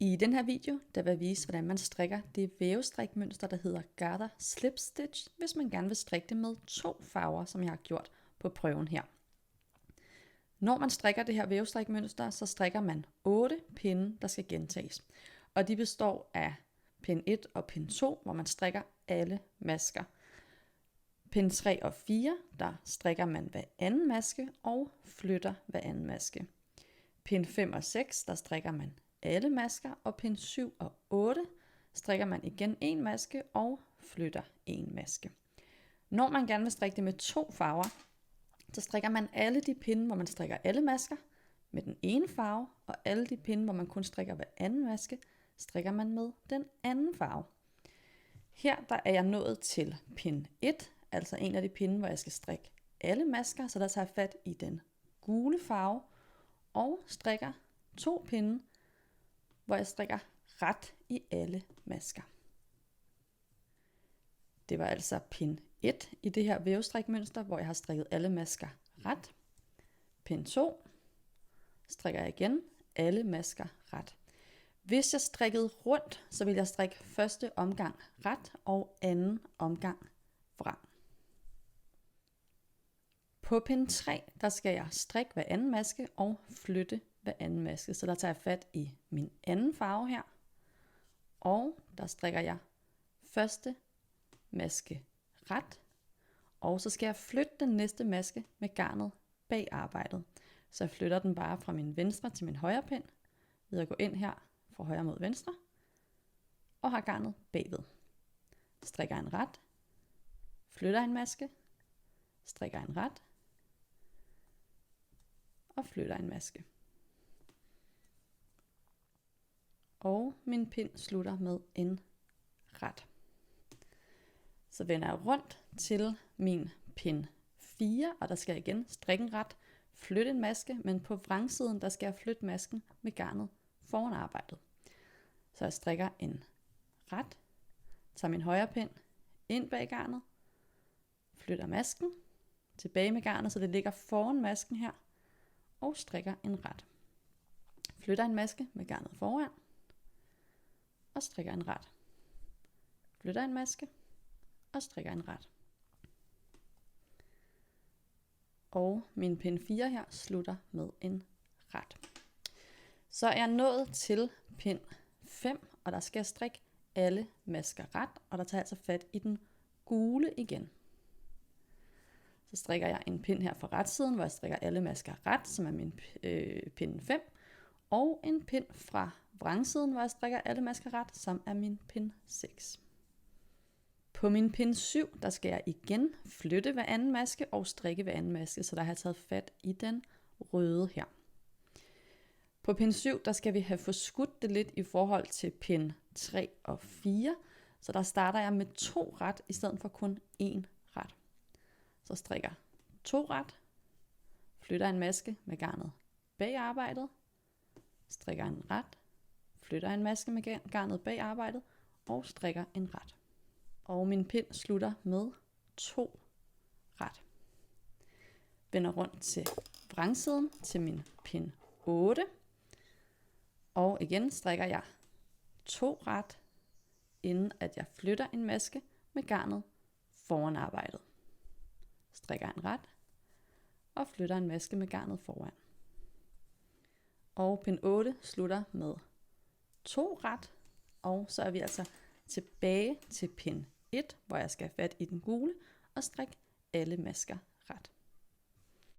I den her video, der vil jeg vise, hvordan man strikker det vævestrikmønster, der hedder Garter Slip Stitch, hvis man gerne vil strikke det med 2 farver, som jeg har gjort på prøven her. Når man strikker det her vævestrikmønster, så strikker man 8 pinde, der skal gentages. Og de består af pinde 1 og pinde 2, hvor man strikker alle masker. Pinde 3 og 4, der strikker man hver anden maske og flytter hver anden maske. Pinde 5 og 6, der strikker man alle masker, og pinde 7 og 8 strikker man igen en maske og flytter en maske. Når man gerne vil strikke det med 2 farver, så strikker man alle de pinde, hvor man strikker alle masker med den ene farve, og alle de pinde, hvor man kun strikker hver anden maske, strikker man med den anden farve. Her der er jeg nået til pinde 1, altså en af de pinde, hvor jeg skal strikke alle masker, så der tager jeg fat i den gule farve og strikker 2 pinde, hvor jeg strikker ret i alle masker. Det var altså pinde 1 i det her vævestrikmønster, hvor jeg har strikket alle masker ret. Pinde 2 strikker jeg igen alle masker ret. Hvis jeg strikkede rundt, så vil jeg strikke første omgang ret og anden omgang vrang. På pinde 3, der skal jeg strikke hver anden maske og flytte hver anden maske. Så der tager jeg fat i min anden farve her, og der strikker jeg første maske ret, og så skal jeg flytte den næste maske med garnet bag arbejdet. Så jeg flytter den bare fra min venstre til min højre pind, ved at gå ind her fra højre mod venstre, og har garnet bagved. Strikker en ret, flytter en maske, strikker en ret, og flytter en maske. Og min pind slutter med en ret. Så vender jeg rundt til min pind 4, og der skal jeg igen strikke en ret, flytte en maske, men på vrangsiden, der skal jeg flytte masken med garnet foran arbejdet. Så jeg strikker en ret, tager min højre pind ind bag garnet, flytter masken, tilbage med garnet, så det ligger foran masken her, og strikker en ret. Flytter en maske med garnet foran, og strikker en ret. Flytter en maske, og strikker en ret. Og min pind 4 her slutter med en ret. Så er jeg nået til pind 5, og der skal jeg strikke alle masker ret, og der tager jeg altså fat i den gule igen. Så strikker jeg en pind her fra retsiden, hvor jeg strikker alle masker ret, som er min pind 5, og en pind fra vrangsiden, hvor jeg strikker alle masker ret, som er min pind 6. På min pind 7, der skal jeg igen flytte hver anden maske og strikke hver anden maske, så der har jeg taget fat i den røde her. På pind 7, der skal vi have forskudt det lidt i forhold til pind 3 og 4, så der starter jeg med 2 ret i stedet for kun 1 ret. Så strikker 2 ret, flytter en maske med garnet bag arbejdet, strikker en ret, flytter en maske med garnet bag arbejdet og strikker en ret. Og min pind slutter med 2 ret. Vender rundt til vrangsiden til min pind 8. Og igen strikker jeg 2 ret, inden at jeg flytter en maske med garnet foran arbejdet. Strikker en ret og flytter en maske med garnet foran. Og pind 8 slutter med 2 ret, og så er vi altså tilbage til pind 1, hvor jeg skal have fat i den gule og strikke alle masker